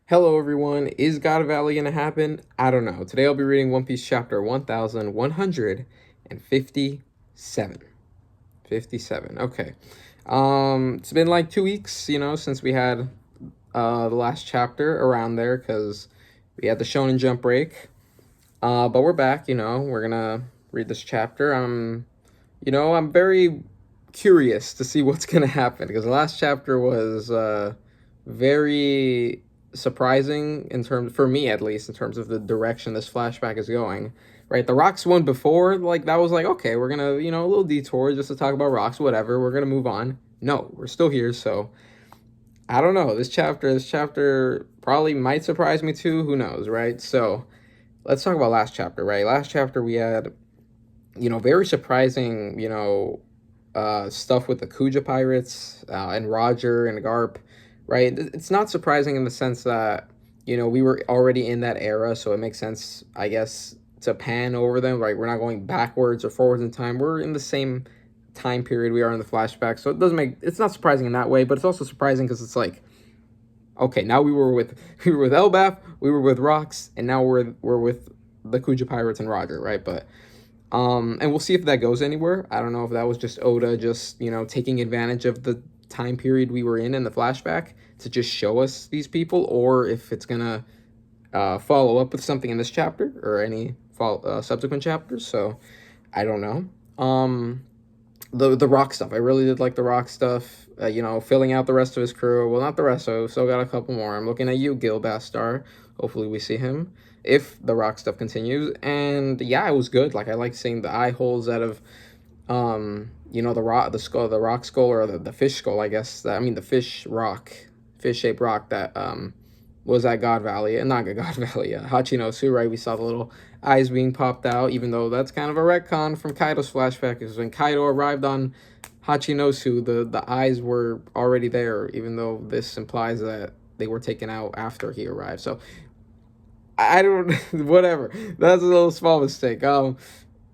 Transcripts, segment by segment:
Hello everyone, is God Valley gonna happen? I don't know. Today I'll be reading One Piece chapter 1157. 57, okay. It's been like 2 weeks, since we had the last chapter around there, because we had the Shonen Jump break. But we're back, we're gonna read this chapter. I'm very curious to see what's gonna happen, because the last chapter was very surprising in terms, for me at least, in terms of the direction this flashback is going. Right, the rocks one before, like, that was like, okay, we're gonna, a little detour just to talk about rocks, whatever, we're gonna move on. No, we're still here. So I don't know, this chapter probably might surprise me too, who knows, right? So let's talk about last chapter. Right, last chapter we had, very surprising, stuff with the Kuja pirates, and Roger and Garp, right? It's not surprising in the sense that, we were already in that era, so it makes sense, I guess, to pan over them, right? We're not going backwards or forwards in time. We're in the same time period we are in the flashback, so it's not surprising in that way, but it's also surprising because it's like, okay, now we were with Elbaf, we were with Rocks, and now we're with the Kuja pirates and Roger, right? But and we'll see if that goes anywhere. I don't know if that was just Oda just, taking advantage of the time period we were in the flashback to just show us these people, or if it's gonna follow up with something in this chapter or any subsequent chapters. So I don't know. The rock stuff, I really did like the rock stuff. Filling out the rest of his crew. Well, not the rest, so still got a couple more. I'm looking at you, Gil Bastar. Hopefully we see him if the rock stuff continues. And yeah, it was good. Like, I like seeing the eye holes out of the skull, the rock skull, or the fish skull, I guess. The fish shaped rock that was at God Valley, and not God Valley, Hachinosu, right? We saw the little eyes being popped out, even though that's kind of a retcon from Kaido's flashback, because when Kaido arrived on Hachinosu, the eyes were already there, even though this implies that they were taken out after he arrived. So I don't, whatever. That's a little small mistake.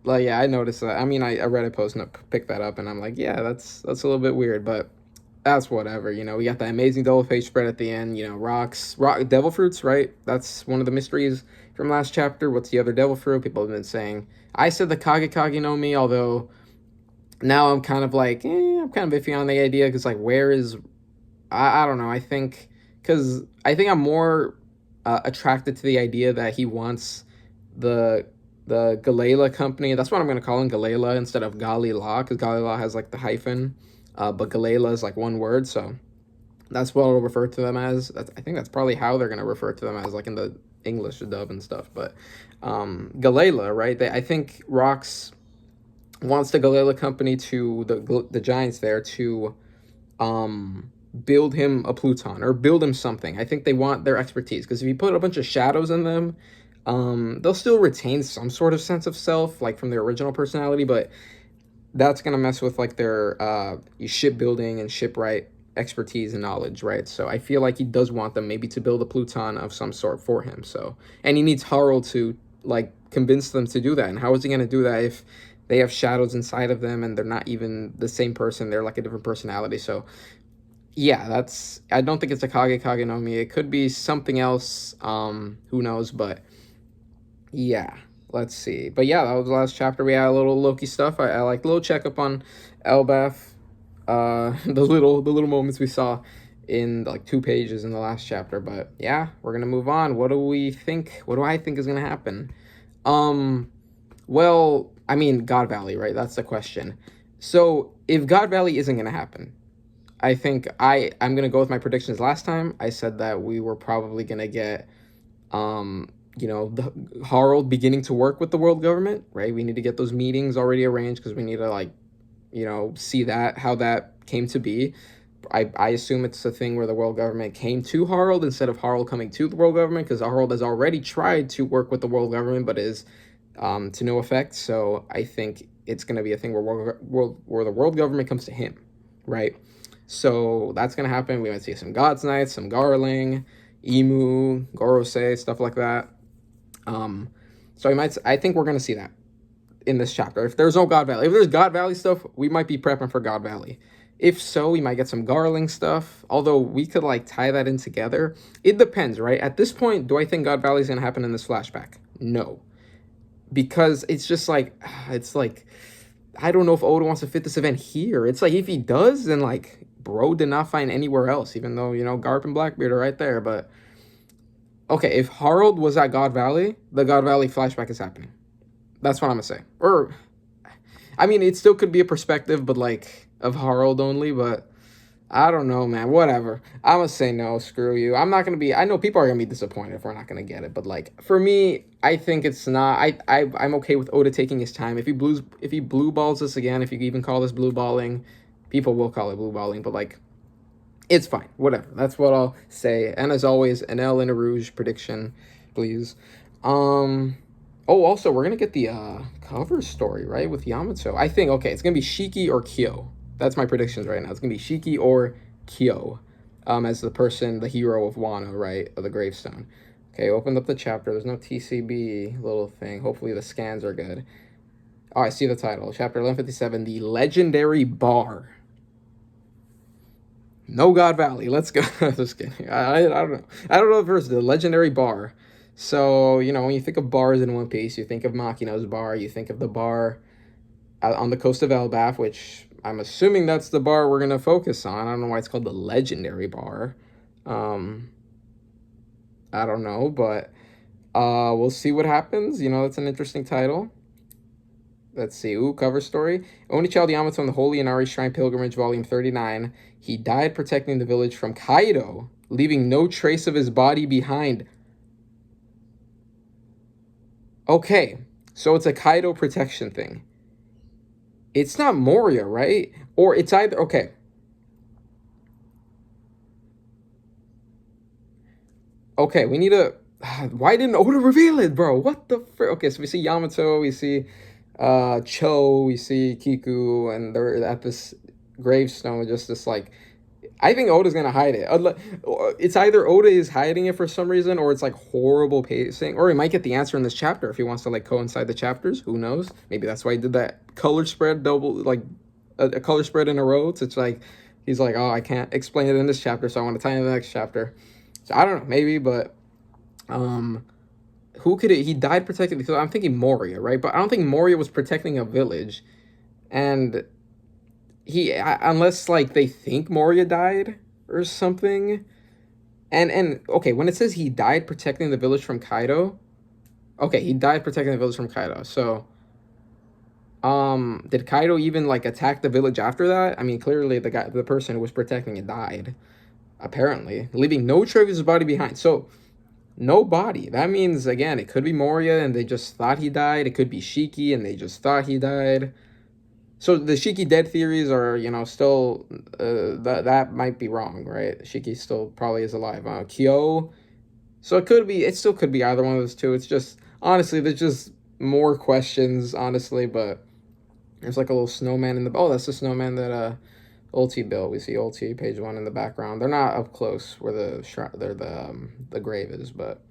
Like, yeah, I noticed that. I read a post and picked that up, and I'm like, yeah, that's a little bit weird, but that's whatever. We got that amazing double page spread at the end. Rock devil fruits, right? That's one of the mysteries from last chapter. What's the other devil fruit? People have been saying. I said the Kage no Mi, although now I'm kind of like, I'm kind of iffy on the idea, because like, where is, I don't know. I think I'm more attracted to the idea that he wants the Galela company. That's what I'm going to call him, Galela, instead of Galila, because Galila has like the hyphen, but Galela is like one word, so that's what I'll refer to them as. I think that's probably how they're going to refer to them as, like in the English dub and stuff. But Galela, right? I think Rocks wants the Galela company, to the giants there, to build him a Pluton or build him something. I think they want their expertise, because if you put a bunch of shadows in them, they'll still retain some sort of sense of self, like from their original personality, but that's gonna mess with like their shipbuilding and shipwright expertise and knowledge, right? So I feel like he does want them maybe to build a Pluton of some sort for him. So, and he needs Harald to like convince them to do that. And how is he gonna do that if they have shadows inside of them and they're not even the same person? They're like a different personality. So yeah, I don't think it's a Kage no Mi. It could be something else. Who knows? But yeah, let's see. But yeah, that was the last chapter. We had a little Loki stuff. I like a little checkup on Elbaf. The little moments we saw in like 2 pages in the last chapter. But yeah, we're gonna move on. What do we think? What do I think is gonna happen? Well, God Valley, right? That's the question. So if God Valley isn't gonna happen, I think I'm gonna go with my predictions last time. I said that we were probably gonna get the Harald beginning to work with the world government, right? We need to get those meetings already arranged, because we need to like, see how that came to be. I assume it's a thing where the world government came to Harald instead of Harald coming to the world government, because Harald has already tried to work with the world government, but is to no effect. So I think it's going to be a thing where the world government comes to him, right? So that's going to happen. We might see some God's Knights, some Garling, Emu, Gorosei, stuff like that. So I think we're going to see that in this chapter. If there's no God Valley, if there's God Valley stuff, we might be prepping for God Valley. If so, we might get some Garling stuff. Although we could like tie that in together. It depends, right? At this point, do I think God Valley is gonna happen in this flashback? No, because it's just like it's like I don't know if Oda wants to fit this event here. It's like if he does, then like bro did not find anywhere else, even though Garp and Blackbeard are right there. But okay, if Harald was at God Valley, the God Valley flashback is happening. That's what I'm gonna say. Or I mean, it still could be a perspective, but like of Harald only. But I don't know, man. Whatever. I'm gonna say no. Screw you. I'm not gonna be. I know people are gonna be disappointed if we're not gonna get it, but like for me, I think it's not. I'm okay with Oda taking his time. If he blue balls this again, if you even call this blue balling, people will call it blue balling. But like, it's fine. Whatever. That's what I'll say. And as always, an L and a Rouge prediction, please. Oh, also, we're gonna get the cover story, right, with Yamato. I think, okay, it's gonna be Shiki or Kyo. That's my predictions right now. It's gonna be Shiki or Kyo, as the hero of Wano, right, of the gravestone. Okay, opened up the chapter. There's no TCB little thing. Hopefully the scans are good. Oh, I see the title. Chapter 1157, The Legendary Bar. No God Valley. Let's go. Just kidding. I don't know. I don't know if there's the Legendary Bar. So, when you think of bars in One Piece, you think of Makino's bar, you think of the bar on the coast of Elbaf, which I'm assuming that's the bar we're going to focus on. I don't know why it's called the Legendary Bar. I don't know, but we'll see what happens. It's an interesting title. Let's see. Cover story. Only child Yamato on the Holy Inari Shrine Pilgrimage, Volume 39. He died protecting the village from Kaido, leaving no trace of his body behind. Okay, so it's a Kaido protection thing. It's not Moria, right? Or it's either... Okay. Okay, we need a... Why didn't Oda reveal it, bro? What the frick? Okay, so we see Yamato, we see Cho, we see Kiku, and they're at this gravestone, just this like... I think Oda's gonna hide it. It's either Oda is hiding it for some reason, or it's like horrible pacing, or he might get the answer in this chapter if he wants to like coincide the chapters. Who knows? Maybe that's why he did that color spread double, like a color spread in a row. It's like he's like, oh, I can't explain it in this chapter, so I want to tie in the next chapter. So I don't know, maybe, but who could it? He died protecting. So I'm thinking Moria, right? But I don't think Moria was protecting a village, and unless like they think Moria died or something. And okay, when it says he died protecting the village from Kaido, okay, he died protecting the village from Kaido. So did Kaido even like attack the village after that? I mean, clearly the person who was protecting it died, apparently, leaving no trace of his body behind. So no body. That means again, it could be Moria and they just thought he died. It could be Shiki and they just thought he died. So the Shiki dead theories are, still, that might be wrong, right? Shiki still probably is alive. Kyo, so it still could be either one of those two. It's just, honestly, there's just more questions, honestly, but there's like a little snowman in the, oh, that's the snowman that, Ulti built. We see Ulti, page 1 in the background. They're not up close where the grave is, but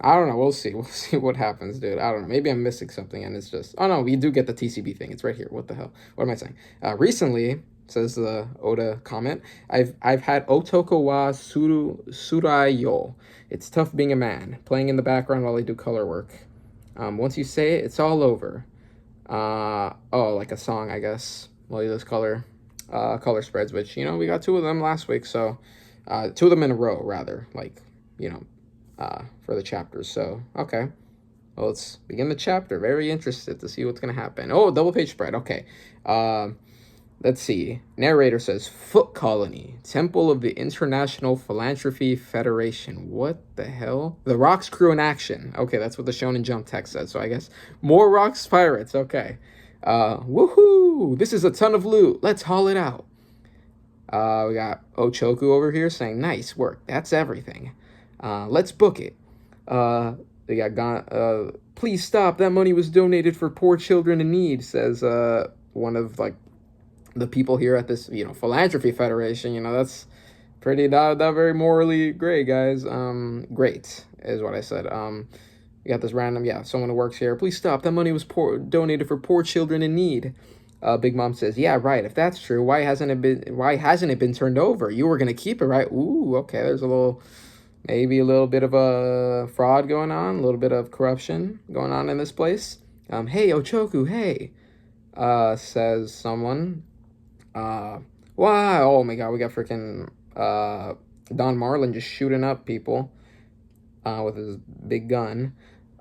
I don't know. We'll see. We'll see what happens, dude. I don't know. Maybe I'm missing something, and it's just... Oh, no, we do get the TCB thing. It's right here. What the hell? What am I saying? Recently, says the Oda comment, I've had Otoko wa Surayo. It's tough being a man. Playing in the background while I do color work. Once you say it, it's all over. Oh, like a song, I guess. While you do those color spreads, which, we got 2 of them last week, so... 2 of them in a row, rather. Like, for the chapters. So, okay. Well, let's begin the chapter. Very interested to see what's going to happen. Oh, double page spread. Okay. Let's see. Narrator says, Foot Colony, Temple of the International Philanthropy Federation. What the hell? The Rocks crew in action. Okay, that's what the Shonen Jump text says. So I guess more Rocks pirates. Okay. Woohoo! This is a ton of loot. Let's haul it out. We got Ochoku over here saying, nice work. That's everything. Let's book it. They got please stop. That money was donated for poor children in need, says one of like the people here at this philanthropy federation. That's pretty not very morally great, guys. Great is what I said. You got this random someone who works here. Please stop. That money was donated for poor children in need. Big Mom says, "Yeah, right. If that's true, why hasn't it been turned over? You were gonna keep it, right?" Ooh, okay. There's maybe a little bit of a fraud going on, a little bit of corruption going on in this place. Hey, Ochoku, hey, says someone. Uh, wow, oh my God, we got freaking Don Marlin just shooting up people with his big gun.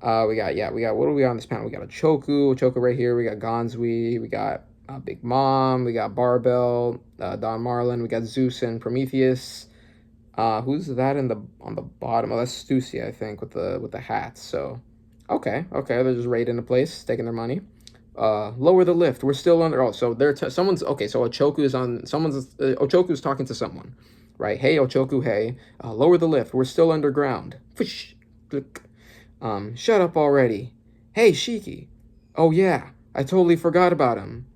We got what do we got on this panel? We got Ochoku right here. We got Gonzui. We got Big Mom. We got Barbell, Don Marlin. We got Zeus and Prometheus. Who's that on the bottom? Oh, that's Stussy, I think, with the hats. So, okay, they're just raiding the place, taking their money. Lower the lift. We're still under. Oh, so someone's okay. So Ochoku's talking to someone, right? Hey, Ochoku. Hey, lower the lift. We're still underground. Fish. Click. Shut up already. Hey, Shakky. Oh yeah, I totally forgot about him.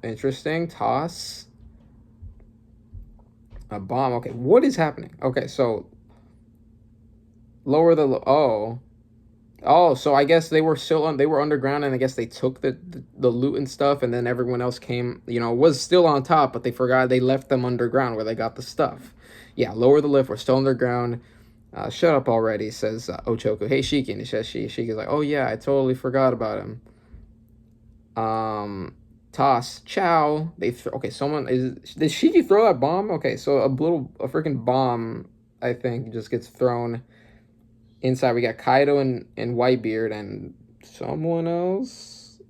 Interesting. Toss. A bomb. Okay, what is happening? Okay, so lower the. Oh, so I guess they were underground, and I guess they took the loot and stuff, and then everyone else came, was still on top, but they left them underground where they got the stuff. Yeah, lower the lift. We're still underground. Shut up already, says Ochoku. Hey, Shakky, and he says Shakky's like, oh yeah, I totally forgot about him. Toss. Chow. Okay, did Shakky throw that bomb? Okay, so a freaking bomb, I think, just gets thrown. Inside, we got Kaido and Whitebeard and someone else,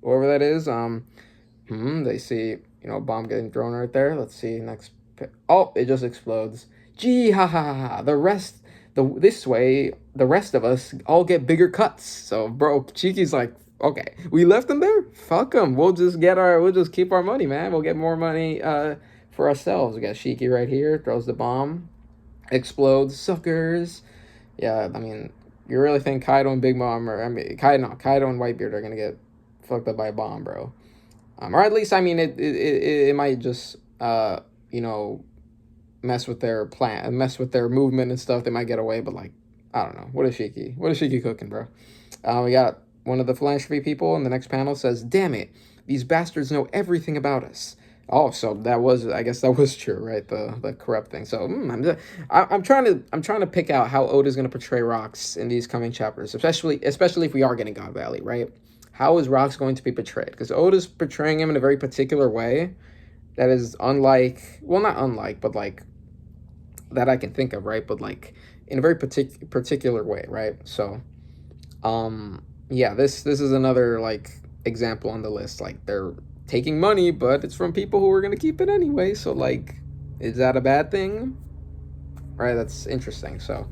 whoever that is. They see, a bomb getting thrown right there. Let's see, next. Oh, it just explodes. Gee, ha ha ha. This way, the rest of us all get bigger cuts. So, bro, Cheeky's like, okay, we left them there? Fuck them. We'll just keep our money, man. We'll get more money for ourselves. We got Shakky right here, throws the bomb, explodes, suckers. Yeah, I mean, you really think Kaido and Big Mom Kaido and Whitebeard are gonna get fucked up by a bomb, bro? Or at least, I mean, it might just mess with their plan, mess with their movement and stuff. They might get away, but like, I don't know. What is Shakky cooking, bro? We got one of the philanthropy people in the next panel says, "Damn it, these bastards know everything about us." Oh, so I guess that was true, right? The corrupt thing. So I'm trying to pick out how Oda's gonna portray Rocks in these coming chapters, especially if we are getting God Valley, right? How is Rocks going to be portrayed? Because Oda's portraying him in a very particular way that is unlike, well, not unlike, but like that I can think of, right? But like in a very particular way, right? So, yeah, this is another like example on the list. Like they're taking money, but it's from people who are going to keep it anyway. So, like, is that a bad thing? Right, that's interesting. So,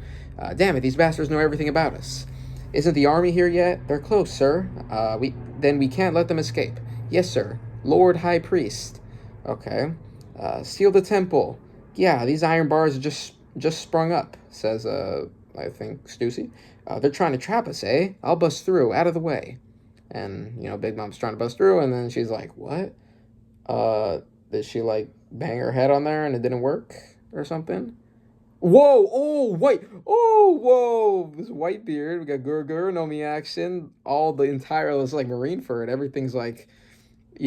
damn it, these bastards know everything about us. Isn't the army here yet? They're close, sir. We can't let them escape. Yes, sir. Lord High Priest. Okay. Seal the temple. Yeah, these iron bars just sprung up, says, I think, Stussy. They're trying to trap us, eh? I'll bust through, out of the way. And, Big Mom's trying to bust through, and then she's like, what? Did she, like, bang her head on there and it didn't work or something? Whoa! Oh, wait! Oh, whoa! This Whitebeard, we got Gurgur, Nomi action, it's like Marineford, everything's like,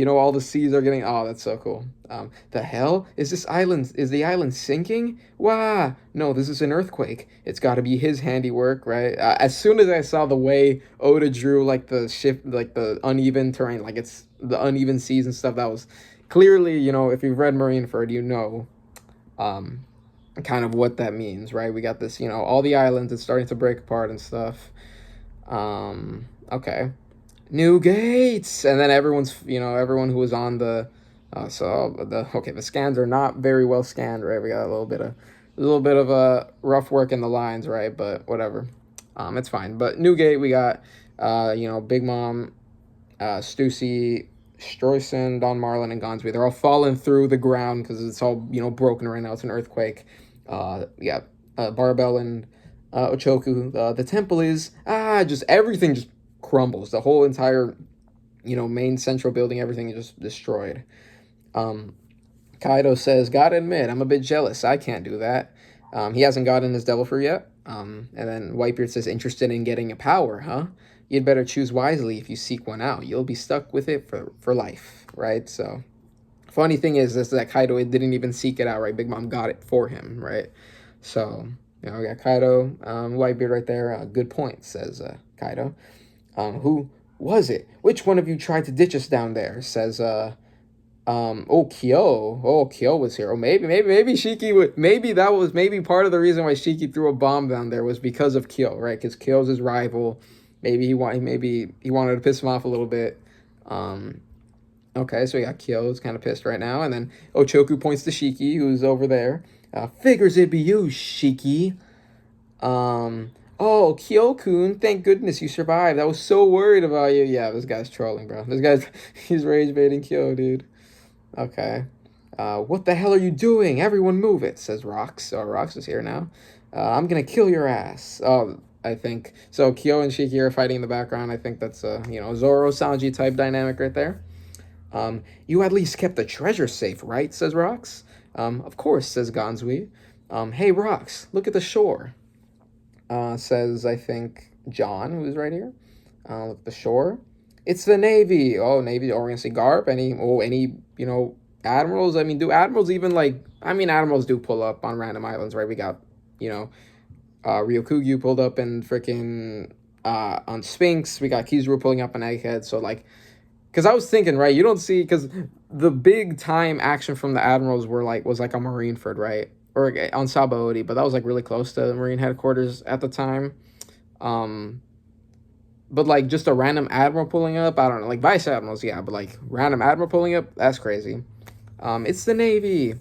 all the seas are getting, oh, that's so cool. The hell? Is the island sinking? Wah! No, this is an earthquake. It's gotta be his handiwork, right? As soon as I saw the way Oda drew, like, the shift, like, the uneven terrain, like, it's the uneven seas and stuff, that was clearly, if you've read Marineford, kind of what that means, right? We got this, all the islands, it's starting to break apart and stuff. Okay. New gates, and then everyone who was on the the scans are not very well scanned, right? We got a little bit of a rough work in the lines, right? But whatever, it's fine. But new gate, we got Big Mom, Stussy, Stroyson, Don Marlin, and Gonzui. They're all falling through the ground because it's all broken right now. It's an earthquake. We got Barbell and Ochoku. The temple is just everything just crumbles. The whole entire main central building, everything is just destroyed. Kaido says, gotta admit, I'm a bit jealous. I can't do that. He hasn't gotten his devil fruit yet. And then Whitebeard says, interested in getting a power, huh? you'd better choose wisely if you seek one out. You'll be stuck with it for life, right? So, funny thing is that Kaido didn't even seek it out, right? Big Mom got it for him, right? So, we got Kaido, Whitebeard right there. Good point, says Kaido. Who was it? Which one of you tried to ditch us down there? Says Kyo was here. Maybe Shiki would. Maybe part of the reason why Shiki threw a bomb down there was because of Kyo, right? Because Kyo's his rival. Maybe he wanted to piss him off a little bit. Okay, so we got Kyo's kind of pissed right now, and then Ochoku points to Shiki, who's over there. Figures it'd be you, Shiki. Oh, Kyo-kun, thank goodness you survived. I was so worried about you. Yeah, this guy's trolling, bro. He's rage baiting Kyo, dude. Okay. What the hell are you doing? Everyone move it, says Rox. Oh, Rox is here now. I'm gonna kill your ass. Oh, I think. So Kyo and Shiki are fighting in the background. I think that's a, Zoro, Sanji type dynamic right there. You at least kept the treasure safe, right? Says Rox. Of course, says Ganzui. Hey, Rox, look at the shore. Says, I think, John, who's right here. Look at the shore. It's the Navy. Oh, Navy. Oh, we're gonna see Garp. Any admirals? I mean, do admirals even admirals do pull up on random islands, right? We got, Ryokugyu pulled up in freaking on Sphinx. We got Kizaru pulling up on Egghead. So because I was thinking, right, you don't see, because the big time action from the admirals was like on Marineford, right, or on Sabaody, but that was really close to the Marine headquarters at the time. But just a random admiral pulling up, I don't know, vice admirals, yeah, but random admiral pulling up, that's crazy. It's the Navy.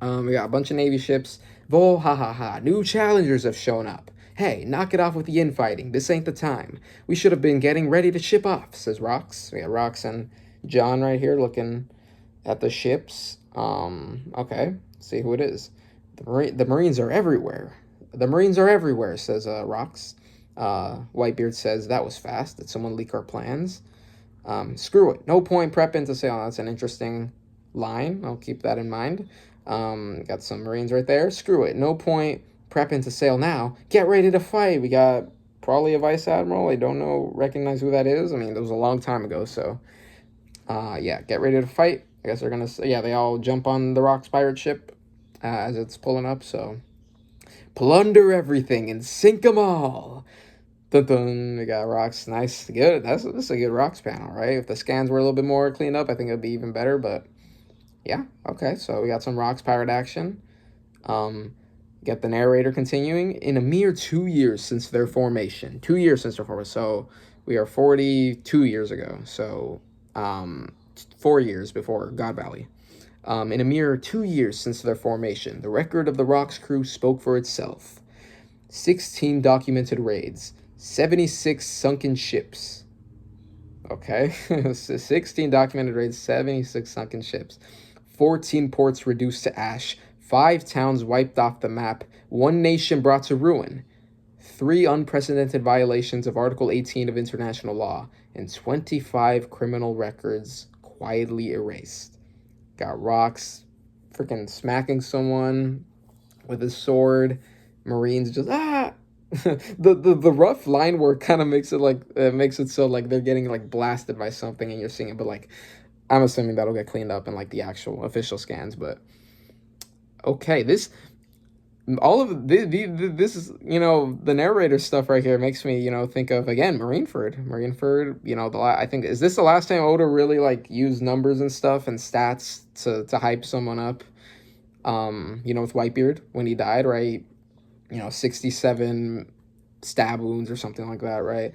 We got a bunch of Navy ships. Vol, ha ha ha, new challengers have shown up. Hey, knock it off with the infighting. This ain't the time. We should have been getting ready to ship off, says Rox. We got Rox and John right here looking at the ships. Okay, see who it is. The Marines are everywhere. The Marines are everywhere, says Rox. Whitebeard says, that was fast. Did someone leak our plans? Screw it. No point prepping to sail. That's an interesting line. I'll keep that in mind. Got some Marines right there. Screw it. No point prepping to sail now. Get ready to fight. We got probably a vice admiral. I don't recognize who that is. I mean, it was a long time ago, so yeah, get ready to fight. I guess they're gonna, yeah, they all jump on the Rox pirate ship as it's pulling up, so plunder everything and sink them all. Dun dun. We got Rox. Nice, good. This is a good Rox panel, right? If the scans were a little bit more cleaned up, I think it'd be even better, but yeah, okay, so we got some Rox pirate action. Get the narrator continuing. In a mere 2 years since their formation. 2 years since their formation. So we are 42 years ago. So 4 years before God Valley. In a mere 2 years since their formation, the record of the Rox crew spoke for itself. 16 documented raids. 76 sunken ships. Okay. 16 documented raids, 76 sunken ships. 14 ports reduced to ash, 5 towns wiped off the map, 1 nation brought to ruin, 3 unprecedented violations of Article 18 of international law, and 25 criminal records quietly erased. Got Rox freaking smacking someone with his sword. Marines just, the rough line work kind of makes it so they're getting blasted by something and you're seeing it, but I'm assuming that'll get cleaned up in the actual official scans. But okay, this is the narrator stuff right here makes me think of again Marineford. I think, is this the last time Oda really used numbers and stuff and stats to hype someone up? With Whitebeard when he died, right? 67 stab wounds or something like that, right?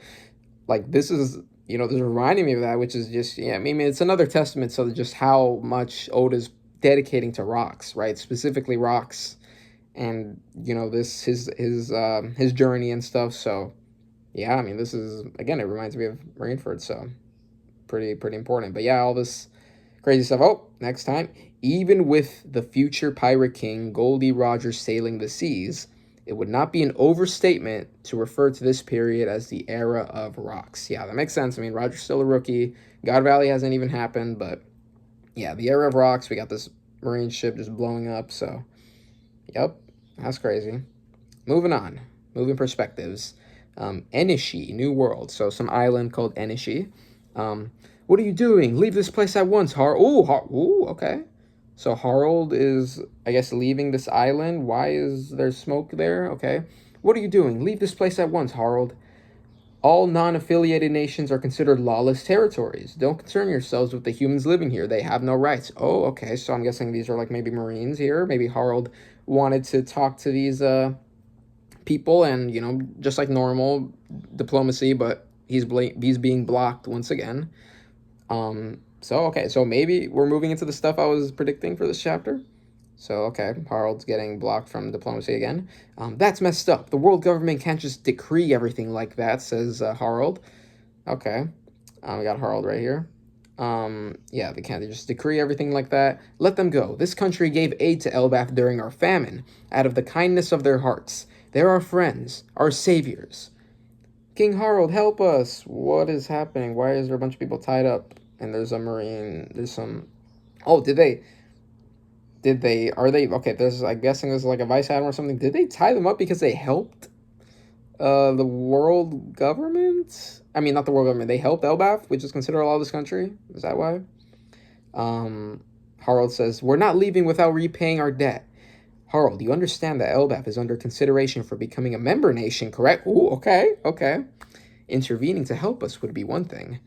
This is, this is reminding me of that, which is just, yeah, I mean, it's another testament to just how much Oda's dedicating to Rox, right? Specifically Rox, and, this, his journey and stuff, so, yeah, I mean, this is, again, it reminds me of Marineford, so, pretty important, but yeah, all this crazy stuff. Oh, next time, even with the future Pirate King, Goldie Rogers sailing the seas, it would not be an overstatement to refer to this period as the era of Rox. Yeah, that makes sense. I mean, Roger's still a rookie. God Valley hasn't even happened, but yeah, the era of Rox. We got this Marine ship just blowing up, so yep, that's crazy. Moving on. Moving perspectives. Enishi, New World. So some island called Enishi. What are you doing? Leave this place at once, Ooh, okay. So Harald is, I guess, leaving this island. Why is there smoke there? Okay. What are you doing? Leave this place at once, Harald. All non-affiliated nations are considered lawless territories. Don't concern yourselves with the humans living here. They have no rights. Oh, okay. So I'm guessing these are like maybe Marines here. Maybe Harald wanted to talk to these people and, just like normal diplomacy, but he's being blocked once again. So okay, so maybe we're moving into the stuff I was predicting for this chapter. So, okay, Harald's getting blocked from diplomacy again. That's messed up. The world government can't just decree everything like that, says Harald. Okay, we got Harald right here. Yeah, they can't just decree everything like that. Let them go. This country gave aid to Elbath during our famine, out of the kindness of their hearts. They're our friends, our saviors. King Harald, help us. What is happening? Why is there a bunch of people tied up? And there's a marine, there's some... Oh, are they, okay, I'm guessing this is like a vice admiral or something. Did they tie them up because they helped the world government? I mean, not the world government. They helped Elbath, which is considered a lawless country. Is that why? Harald says, we're not leaving without repaying our debt. Harald, you understand that Elbath is under consideration for becoming a member nation, correct? Ooh, okay. Intervening to help us would be one thing.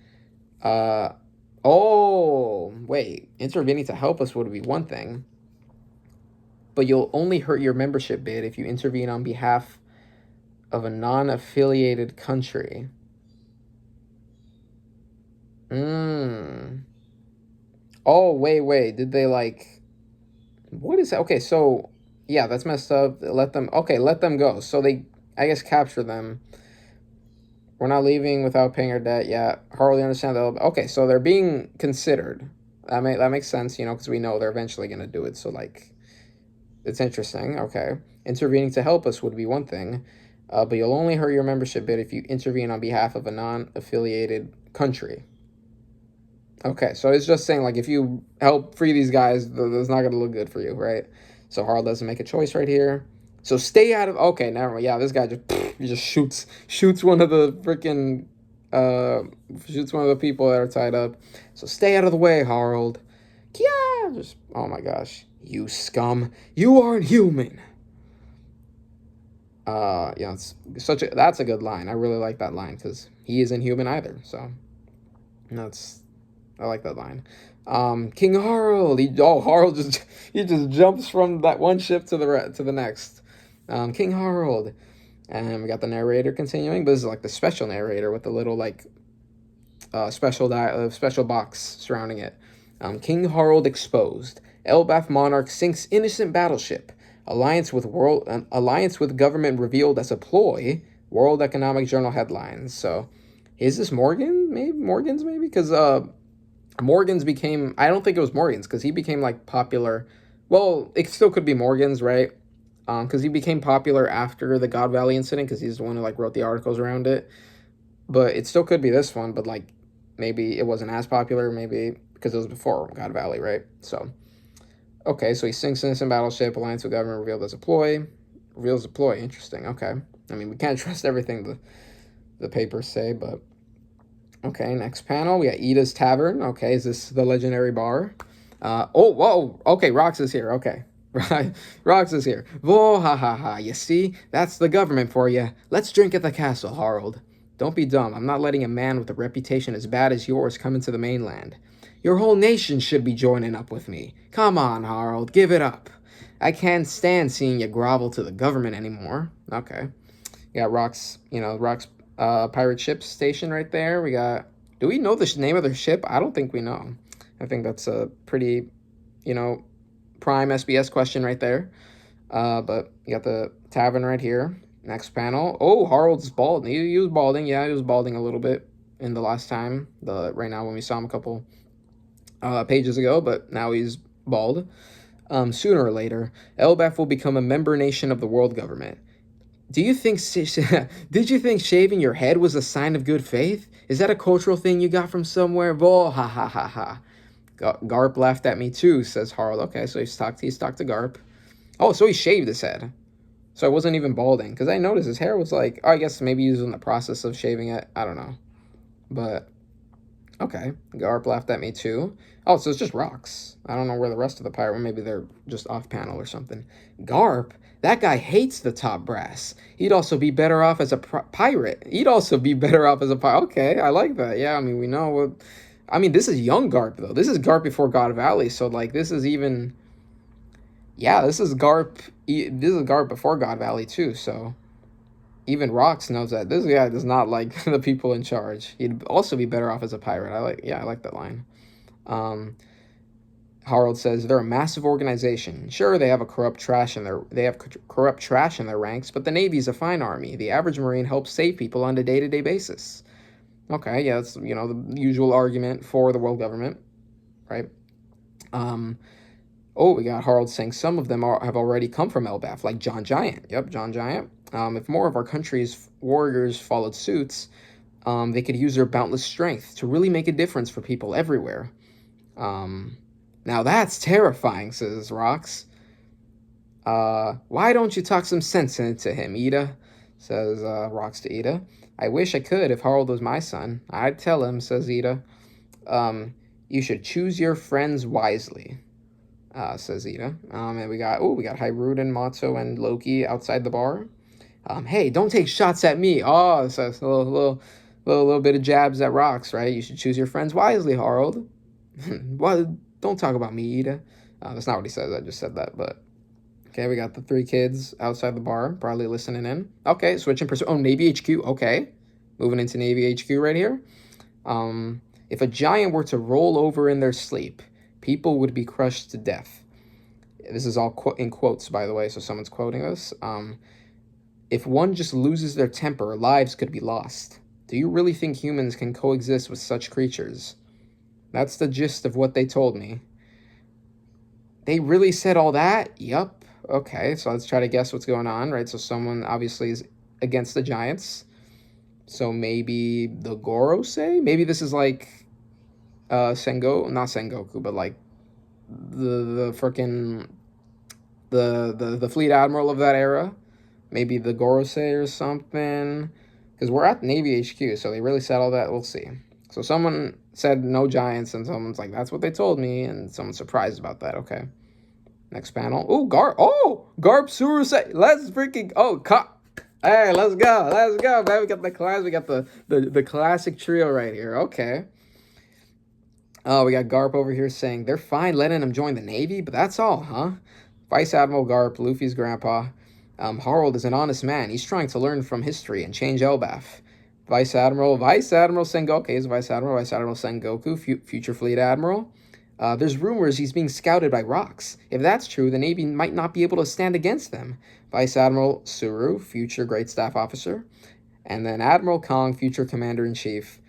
Oh, wait. Intervening to help us would be one thing. But you'll only hurt your membership bid if you intervene on behalf of a non-affiliated country. Oh, wait. Did they, like... What is that? Okay, so... Yeah, that's messed up. Let them go. So they, I guess, capture them. We're not leaving without paying our debt. Yeah, hardly understand that. Okay, so they're being considered. That makes sense, because we know they're eventually going to do it. So, like... It's interesting. Okay. Intervening to help us would be one thing, but you'll only hurt your membership bid if you intervene on behalf of a non-affiliated country. Okay, so it's just saying, like, if you help free these guys, that's not going to look good for you, right? So Harald doesn't make a choice right here. So stay out of... Okay, never mind. Yeah, this guy just shoots one of the freaking... shoots one of the people that are tied up. So stay out of the way, Harald. Yeah, just... Oh my gosh. You scum. You aren't human. Yeah, that's a good line. I really like that line because he isn't human either. So I like that line. King Harald. Harald just jumps from that one ship to the next. King Harald, and we got the narrator continuing, but this is like the special narrator with the little like special box surrounding it. King Harald exposed. Elbath monarch sinks innocent battleship. Alliance with government revealed as a ploy. World Economic Journal headlines. So, is this Morgan? Morgan's maybe? Because Morgan's became... I don't think it was Morgan's because he became like popular. Well, it still could be Morgan's, right? Because he became popular after the God Valley incident because he's the one who like wrote the articles around it. But it still could be this one, but like maybe it wasn't as popular, maybe because it was before God Valley, right? So... Okay, so he sinks innocent battleship. Alliance with government revealed as a ploy. Reveals a ploy. Interesting. Okay. I mean, we can't trust everything the papers say, but... Okay, next panel. We got Ida's Tavern. Okay, is this the legendary bar? Whoa. Okay, Rox is here. Okay. Rox is here. Whoa, ha. You see? That's the government for you. Let's drink at the castle, Harald. Don't be dumb. I'm not letting a man with a reputation as bad as yours come into the mainland. Your whole nation should be joining up with me. Come on, Harald, give it up. I can't stand seeing you grovel to the government anymore. Okay. We got Rock's pirate ship station right there. We got... Do we know the name of their ship? I don't think we know. I think that's a pretty, prime SBS question right there. But you got the tavern right here. Next panel. Oh, Harald's bald. He was balding. Yeah, he was balding a little bit in the last time. Right now when we saw him a couple... pages ago, but now he's bald. Sooner or later, Elbath will become a member nation of the world government. Did you think shaving your head was a sign of good faith? Is that a cultural thing you got from somewhere? Whoa, ha. Garp laughed at me too, says Harald. Okay, so he's talked to Garp. Oh, so he shaved his head. So I wasn't even balding. Because I noticed his hair was like, oh, I guess maybe he was in the process of shaving it. I don't know. But, okay. Garp laughed at me too. Oh, so it's just rocks. I don't know where the rest of the pirate went. Maybe they're just off panel or something. Garp? That guy hates the top brass. He'd also be better off as a pirate. He'd also be better off as a pirate. Okay, I like that. Yeah, I mean, we know what... I mean, this is young Garp, though. This is Garp before God Valley, so, like, this is even... Yeah, this is Garp... This is Garp before God Valley, too, so... Even Rox knows that this guy does not like the people in charge. He'd also be better off as a pirate. I like that line. Harald says they're a massive organization. Sure, they have corrupt trash in their ranks, but the Navy is a fine army. The average Marine helps save people on a day-to-day basis. Okay, yeah, that's the usual argument for the world government, right? We got Harald saying some of them have already come from Elbaf, like John Giant. Yep, John Giant. If more of our country's warriors followed suits, they could use their boundless strength to really make a difference for people everywhere. Now that's terrifying, says Rox. Why don't you talk some sense into him, Ida? Says Rox to Ida. I wish I could if Harald was my son. I'd tell him, says Ida. You should choose your friends wisely, says Ida. And we got Hyrule, Matzo, and Loki outside the bar. Hey, don't take shots at me. Oh, so a little bit of jabs at Rox, right? You should choose your friends wisely, Harald. Well, don't talk about me, Ida. That's not what he says. I just said that, but okay. We got the 3 kids outside the bar, probably listening in. Okay, switching Oh, Navy HQ. Okay, moving into Navy HQ right here. If a giant were to roll over in their sleep, people would be crushed to death. This is all in quotes, by the way, so someone's quoting us. If one just loses their temper, lives could be lost. Do you really think humans can coexist with such creatures? That's the gist of what they told me. They really said all that? Yup. Okay, so let's try to guess what's going on, right? So someone obviously is against the giants. So maybe the Gorosei? Maybe this is like not Sengoku, but like the freaking the fleet admiral of that era. Maybe the Gorosei or something. Because we're at Navy HQ, so they really said all that. We'll see. So someone said no giants, and someone's like, that's what they told me, and someone's surprised about that. Okay. Next panel. Garp Surusei. Let's freaking... Hey, let's go, man. We got the class. We got the classic trio right here. Okay. Oh, we got Garp over here saying they're fine letting him join the Navy, but that's all, huh? Vice Admiral Garp, Luffy's grandpa. Harald is an honest man. He's trying to learn from history and change Elbaf. Vice Admiral Sengoku is Vice Admiral Sengoku, future fleet admiral. There's rumors he's being scouted by Rox. If that's true, the Navy might not be able to stand against them. Vice Admiral Suru, future Great Staff Officer. And then Admiral Kong, future Commander-in-Chief.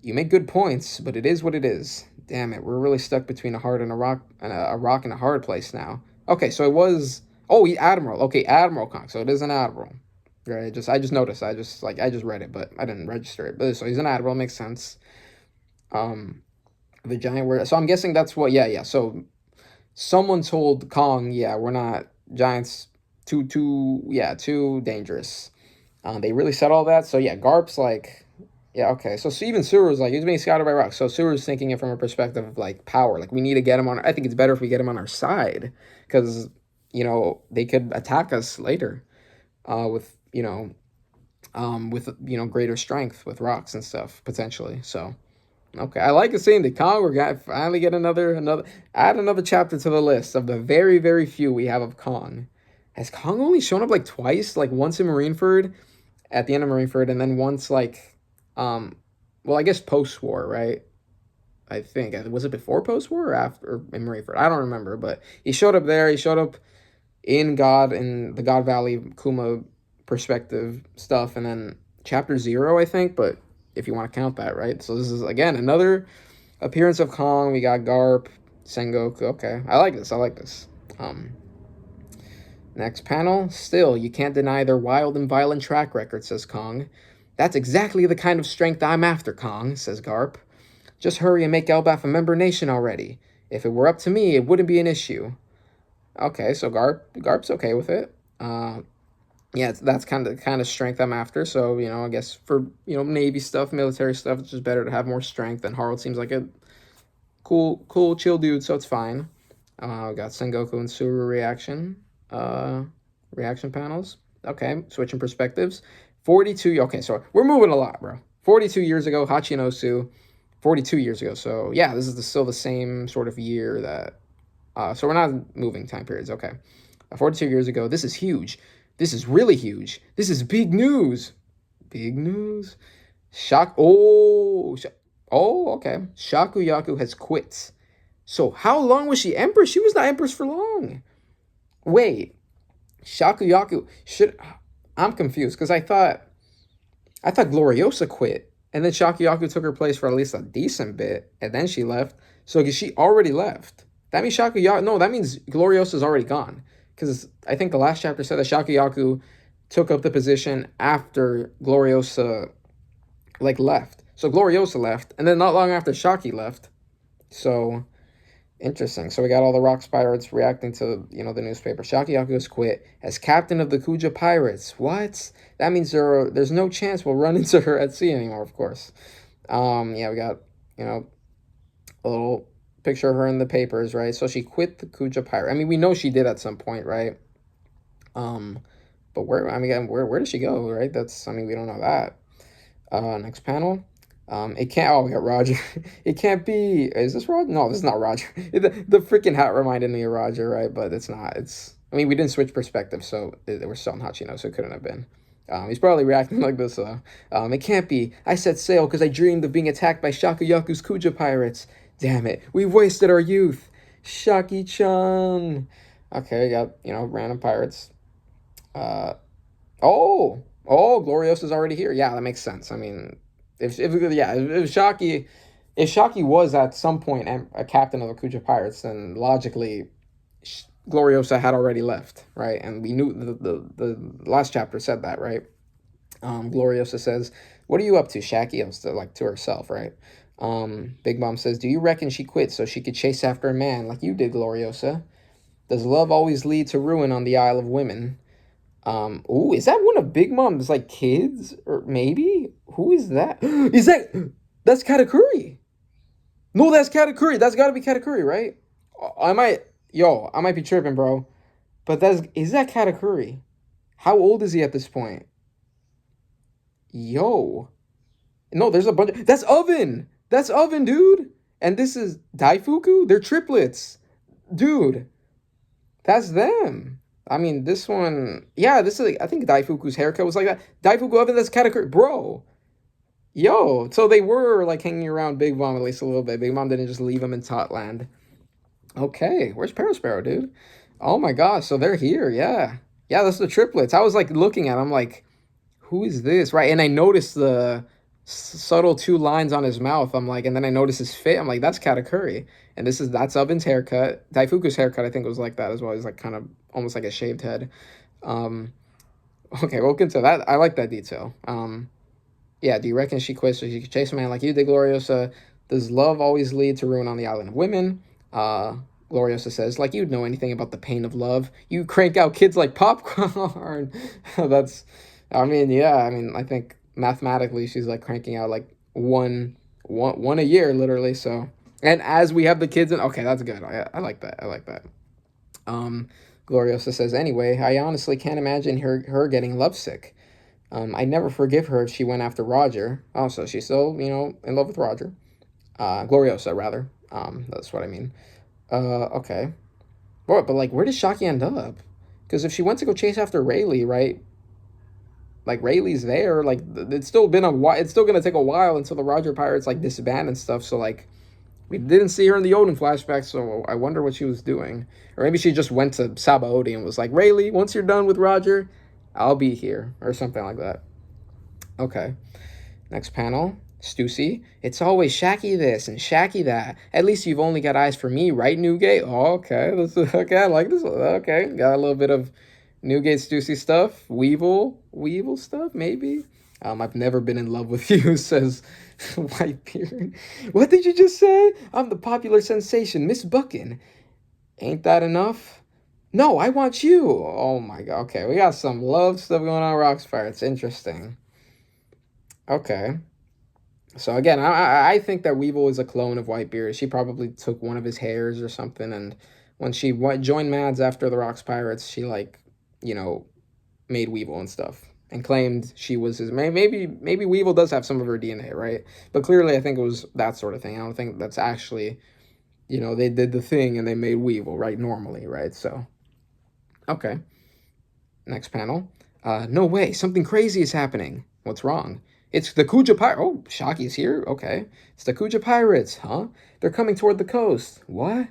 You make good points, but it is what it is. Damn it, we're really stuck between a rock and a hard place now. Okay, so it was... Admiral. Okay, Admiral Kong. So it is an Admiral. Right, I just noticed. I just read it, but I didn't register it. But so he's an Admiral, makes sense. The giant word. So I'm guessing that's what. Yeah. So someone told Kong, yeah, we're not giants. Too dangerous. They really said all that. So yeah, Garp's like, yeah, okay. So even Suru's like, he's being scouted by Rock. So Suru's thinking it from a perspective of like power. Like we need to get him on. I think it's better if we get him on our side because they could attack us later, with greater strength with rocks and stuff potentially. So. Okay, I like seeing the Kong. We're gonna finally get another chapter to the list of the very, very few we have of Kong. Has Kong only shown up like twice? Like once in Marineford, at the end of Marineford, and then once like, I guess post-war, right? I think. Was it before post-war or after or in Marineford? I don't remember, but he showed up there. He showed up in the God Valley Kuma perspective stuff, and then chapter 0, I think, but if you want to count that, right? So this is, again, another appearance of Kong. We got Garp, Sengoku. Okay, I like this. Next panel. Still, you can't deny their wild and violent track record, says Kong. That's exactly the kind of strength I'm after, Kong, says Garp. Just hurry and make Elbaf a member nation already. If it were up to me, it wouldn't be an issue. Okay, so Garp's okay with it. yeah, that's kind of strength I'm after. So, I guess for, Navy stuff, military stuff, it's just better to have more strength. And Harald seems like a cool, chill dude, so it's fine. We got Sengoku and Suru uh, reaction panels. Okay, switching perspectives. 42. Okay, so we're moving a lot, bro. 42 years ago, Hachinosu. 42 years ago. So yeah, this is still the same sort of year that. So we're not moving time periods. Okay, 42 years ago. This is huge. This is really huge. This is big news. Big news. Shock. Oh, oh, okay. Shakuyaku has quit. So how long was she empress? She was not empress for long. Wait, Shakuyaku should. I'm confused because I thought Gloriosa quit, and then Shakuyaku took her place for at least a decent bit, and then she left. So she already left. That means Shakuyaku. No, that means Gloriosa's already gone. Because I think the last chapter said that Shakuyaku took up the position after Gloriosa left. So Gloriosa left, and then not long after Shakky left. So interesting. So we got all the Rocks pirates reacting to the newspaper. Shakuyaku has quit as captain of the Kuja pirates. What? That means there's no chance we'll run into her at sea anymore. Of course. Yeah, we got a little picture of her in the papers, right? So she quit the Kuja pirate. I mean, we know she did at some point, right? But where? I mean, where did she go? Right? We don't know that. Next panel. It can't. Oh, we got Roger. It can't be. Is this Roger? No, this is not Roger. The freaking hat reminded me of Roger, right? But it's not. I mean, we didn't switch perspectives, so we're still in Hachino, so it couldn't have been. He's probably reacting like this, though. It can't be. I set sail because I dreamed of being attacked by Shakuyaku's Kuja pirates. Damn it. We've wasted our youth. Shaki-chan. Okay, we got, random pirates. Oh, Gloriosa's already here. Yeah, that makes sense. I mean, if Shakky was at some point a captain of the Kuja pirates, then logically Gloriosa had already left, right? And we knew the last chapter said that, right? Gloriosa says, "What are you up to, Shakky?" I'm still to herself, right? Big Mom says, "Do you reckon she quit so she could chase after a man like you did, Gloriosa? Does love always lead to ruin on the Isle of Women?" Ooh, is that one of Big Mom's kids? Or maybe? Who is that? That's Katakuri. No, that's Katakuri. That's gotta be Katakuri, right? I might be tripping, bro. But is that Katakuri? How old is he at this point? Yo. No, there's a bunch. That's Oven. That's Oven, dude. And this is Daifuku? They're triplets. Dude. That's them. I mean, this one, yeah, this is, I think Daifuku's haircut was like that. Daifuku Oven, that's Katakuri. Bro. Yo. So they were, hanging around Big Mom at least a little bit. Big Mom didn't just leave him in Totland. Okay. Where's Parasparrow, dude? Oh my gosh. So they're here. Yeah. Yeah, that's the triplets. I was, looking at them, who is this? Right. And I noticed the subtle two lines on his mouth. I'm and then I noticed his fit. I'm that's Katakuri. And that's Oven's haircut. Daifuku's haircut, I think, was like that as well. He's kind of almost like a shaved head. Okay, we'll get to that. I like that detail. Yeah, do you reckon she quit so she could chase a man like you did, Gloriosa? Does love always lead to ruin on the Island of Women? Gloriosa says, like you'd know anything about the pain of love. You crank out kids like popcorn. I think mathematically she's cranking out one a year literally. So, and as we have the kids okay, that's good. I like that. I like that. Gloriosa says, anyway, I honestly can't imagine her getting lovesick. I'd never forgive her if she went after Roger. Oh, so she's still, in love with Roger. Gloriosa, rather. That's what I mean. Okay. But where did Shakky end up? Because if she went to go chase after Rayleigh, right? Rayleigh's there. It's still been a while. It's still gonna take a while until the Roger Pirates disband and stuff. So we didn't see her in the Odin flashback. So I wonder what she was doing. Or maybe she just went to Sabaody and was like, Rayleigh, once you're done with Roger, I'll be here, or something like that. Okay. Next panel. Stussy. It's always Shakky this and Shakky that. At least you've only got eyes for me, right, Newgate? Oh, okay. Okay, I like this. Okay. Got a little bit of Newgate Stussy stuff. Weevil stuff, maybe. I've never been in love with you, says Whitebeard. What did you just say? I'm the popular sensation, Miss Buckin. Ain't that enough? No, I want you. Oh my god. Okay, we got some love stuff going on, Rocks Pirates. Interesting. Okay. So again, I think that Weevil is a clone of Whitebeard. She probably took one of his hairs or something, and when she joined Mads after the Rocks Pirates, she like, you know, made Weevil and stuff and claimed she was his. Maybe Weevil does have some of her DNA, right? But clearly, I think it was that sort of thing. I don't think that's actually, you know, they did the thing and they made Weevil, right? Normally, right? So, okay. Next panel. No way, something crazy is happening. What's wrong? It's the Kuja Pirates. Oh, Shakky's here? Okay. It's the Kuja Pirates, huh? They're coming toward the coast. What?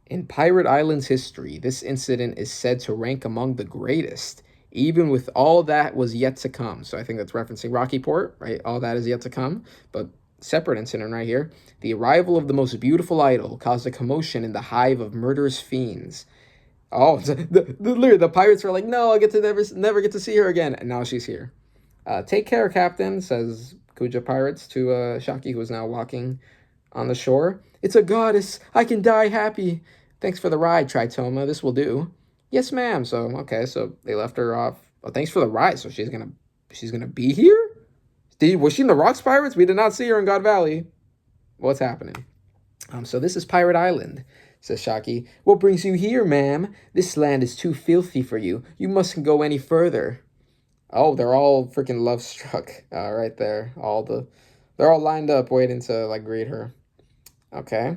In Pirate Island's history, this incident is said to rank among the greatest, even with all that was yet to come. So I think that's referencing Rocky Port, right? All that is yet to come. But separate incident right here. The arrival of the most beautiful idol caused a commotion in the hive of murderous fiends. Oh, literally, the pirates are like, no, I get to never get to see her again. And now she's here. Take care, Captain, says Kuja Pirates to Shakky, who is now walking on the shore. It's a goddess. I can die happy. Thanks for the ride, Tritoma. This will do. Yes, ma'am. So, okay, so they left her off. Oh, thanks for the ride. So she's gonna be here? Was she in the Rocks Pirates? We did not see her in God Valley. What's happening? So this is Pirate Island, says Shakky. What brings you here, ma'am? This land is too filthy for you. You mustn't go any further. Oh, they're all freaking love struck right there. They're all lined up waiting to like greet her. Okay.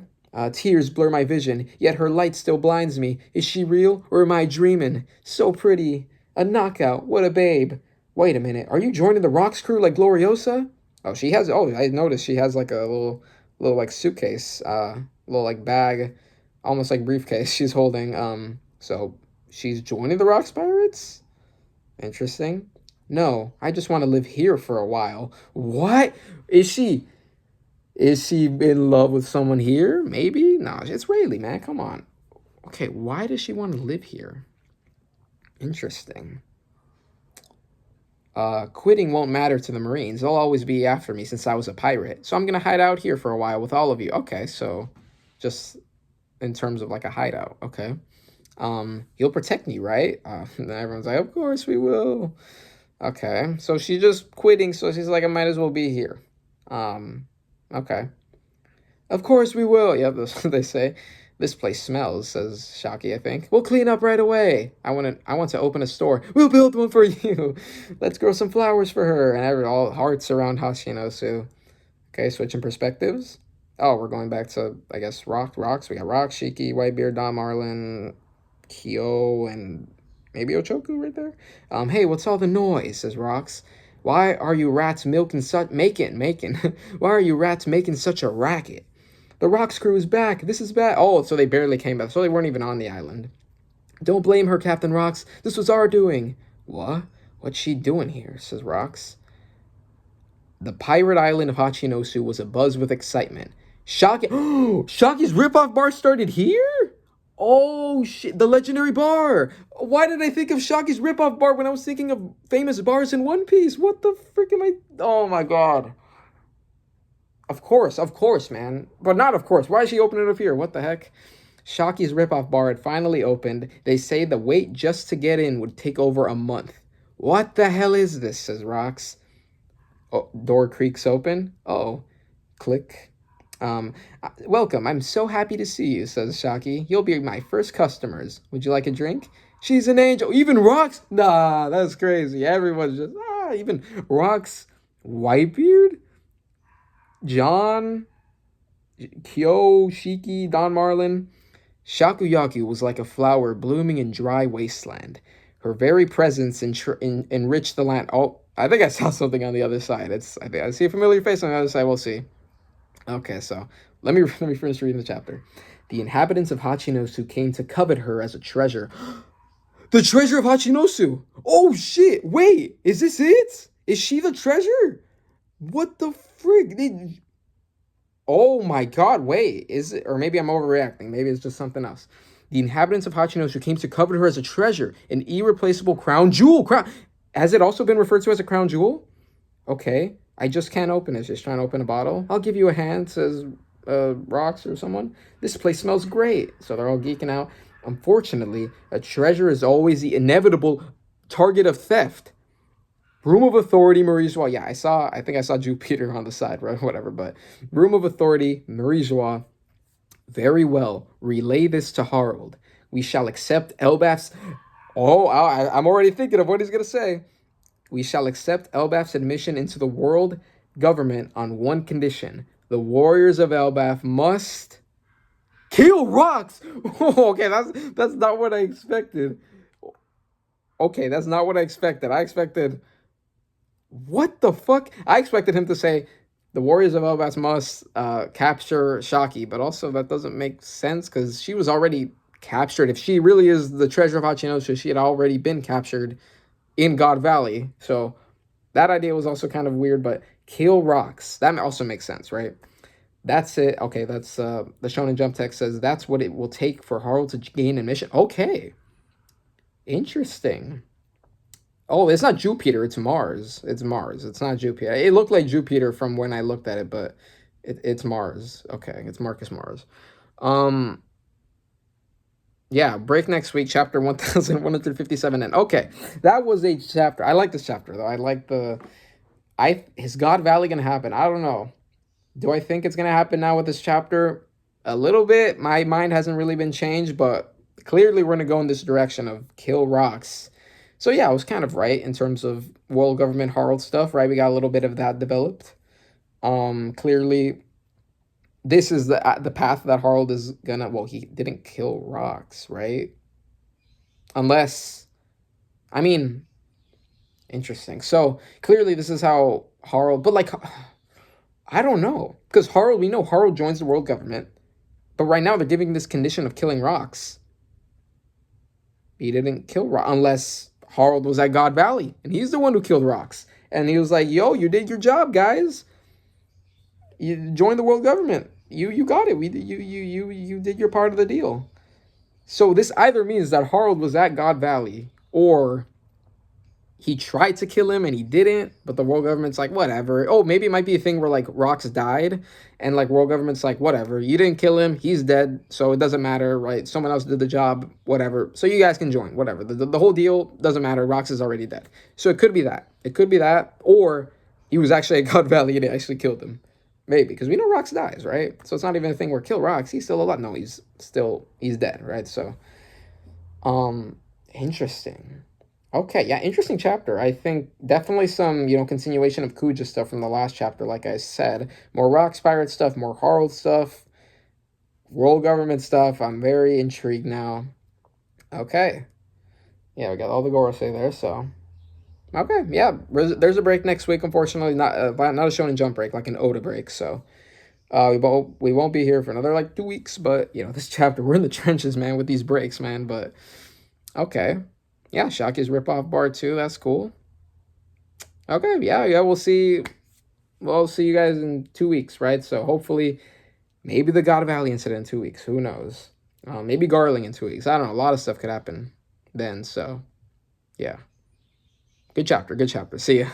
Tears blur my vision, yet her light still blinds me. Is she real or am I dreaming? So pretty. A knockout. What a babe. Wait a minute. Are you joining the Rocks crew like Gloriosa? Oh, she has. Oh, I noticed she has like a little like suitcase, little like bag, almost like briefcase she's holding. So she's joining the Rocks Pirates? Interesting. No, I just want to live here for a while. What? Is she in love with someone here? Maybe? No, it's Rayleigh, man. Come on. Okay, why does she want to live here? Interesting. Quitting won't matter to the Marines. They'll always be after me since I was a pirate. So I'm going to hide out here for a while with all of you. Okay, so just in terms of like a hideout. Okay. You'll protect me, right? And everyone's like, of course we will. Okay, so she's just quitting, so she's like, I might as well be here. Okay. Of course we will. Yep, that's what they say. This place smells, says Shakky, I think. We'll clean up right away. I want to open a store. We'll build one for you. Let's grow some flowers for her. And all hearts around Hachinosu. Okay, switching perspectives. Oh, we're going back to, I guess, rocks. We got Rock, Shiki, Whitebeard, Don Marlin, Kyo, and maybe Ochoku right there. Hey, what's all the noise? Says Rocks. Why are you rats making? Why are you rats making such a racket? The Rocks crew is back. This is bad. Oh, so they barely came back. So they weren't even on the island. Don't blame her, Captain Rocks. This was our doing. What? What's she doing here? Says Rocks. The pirate island of Hachinosu was abuzz with excitement. Shakky. Shakky's ripoff bar started here? Oh, shit. The legendary bar. Why did I think of Shakky's ripoff bar when I was thinking of famous bars in One Piece? What the frick am I... Oh, my God. Of course, man. But not of course. Why is she opening it up here? What the heck? Shakky's ripoff bar had finally opened. They say the wait just to get in would take over a month. What the hell is this, says Rocks. Oh, door creaks open. Uh-oh. Click. Welcome. I'm so happy to see you, says Shakky. You'll be my first customers. Would you like a drink? She's an angel. Even Rocks? Nah, that's crazy. Everyone's just, even Rocks. Whitebeard? John, Kyo, Shiki, Don Marlin. Shakuyaku was like a flower blooming in dry wasteland. Her very presence enriched the land. Oh, I think I saw something on the other side. I think I see a familiar face on the other side. We'll see. Okay, so let me finish reading the chapter. The inhabitants of Hachinosu came to covet her as a treasure. The treasure of Hachinosu! Oh shit! Wait, is this it? Is she the treasure? What the frig? Oh my god, wait. Is it? Or maybe I'm overreacting. Maybe it's just something else. The inhabitants of Hachinosu came to covet her as a treasure, an irreplaceable crown jewel. Has it also been referred to as a crown jewel? Okay. I just can't open it. Just trying to open a bottle. I'll give you a hand, says Rocks or someone. This place smells great. So they're all geeking out. Unfortunately, a treasure is always the inevitable target of theft. Room of authority, Marie Joie. Yeah, I think I saw Jupiter on the side, right? Whatever, but room of authority, Marie Joie. Very well. Relay this to Harald. We shall accept Elbaf's. Oh, I'm already thinking of what he's going to say. We shall accept Elbaf's admission into the world government on one condition. The warriors of Elbaf must kill rocks. Okay, that's not what I expected. Okay, that's not what I expected. I expected, what the fuck? I expected him to say the warriors of Elbaf must capture Shakky, but also that doesn't make sense because she was already captured. If she really is the treasure of Hachinosu, she had already been captured in God Valley. So that idea was also kind of weird, but kill rocks. That also makes sense, right? That's it. Okay, that's the Shonen Jump text says that's what it will take for Harald to gain admission. Okay. Interesting. Oh, it's not Jupiter, it's Mars. It's Mars. It's not Jupiter. It looked like Jupiter from when I looked at it, but it's Mars. Okay, it's Marcus Mars. Yeah, break next week, chapter 1157. And okay, that was a chapter. I like this chapter though. I like is God Valley gonna happen? I don't know. Do I think it's gonna happen now with this chapter? A little bit. My mind hasn't really been changed, but clearly we're gonna go in this direction of kill rocks. So yeah, I was kind of right in terms of world government Harald stuff, right? We got a little bit of that developed. Clearly this is the path that Harald is gonna, well, he didn't kill rocks, right? Unless, I mean, interesting. So clearly this is how Harald, but like, I don't know. Because Harald, we know Harald joins the world government, but right now they're giving this condition of killing rocks. He didn't kill rocks unless Harald was at God Valley, and he's the one who killed rocks. And he was like, yo, you did your job, guys. You joined the world government. You got it. You did your part of the deal. So this either means that Harald was at God Valley, or he tried to kill him and he didn't, but the world government's like, whatever. Oh, maybe it might be a thing where like rocks died, and like world government's like, whatever. You didn't kill him. He's dead. So it doesn't matter, right? Someone else did the job, whatever. So you guys can join, whatever. The whole deal doesn't matter. Rocks is already dead. So it could be that. It could be that. Or he was actually at God Valley and they actually killed him. Maybe. Because we know Rocks dies, right? So it's not even a thing where kill Rocks. He's still alive. No, he's dead, right? So, interesting. Okay, yeah, interesting chapter. I think definitely some, continuation of Kuja stuff from the last chapter, like I said. More Rocks Pirate stuff, more Harald stuff, world government stuff. I'm very intrigued now. Okay. Yeah, we got all the Gorosei there, so. Okay, yeah, there's a break next week, unfortunately. Not a Shonen Jump break, like an Oda break, so. We won't be here for another, like, 2 weeks, but, this chapter, we're in the trenches, man, with these breaks, man, but. Okay. Yeah, Shakky's ripoff bar too. That's cool. Okay, yeah, we'll see. We'll see you guys in 2 weeks, right? So hopefully, maybe the God Valley incident in 2 weeks. Who knows? Maybe Garling in 2 weeks. I don't know. A lot of stuff could happen then. So, yeah. Good chapter. Good chapter. See ya.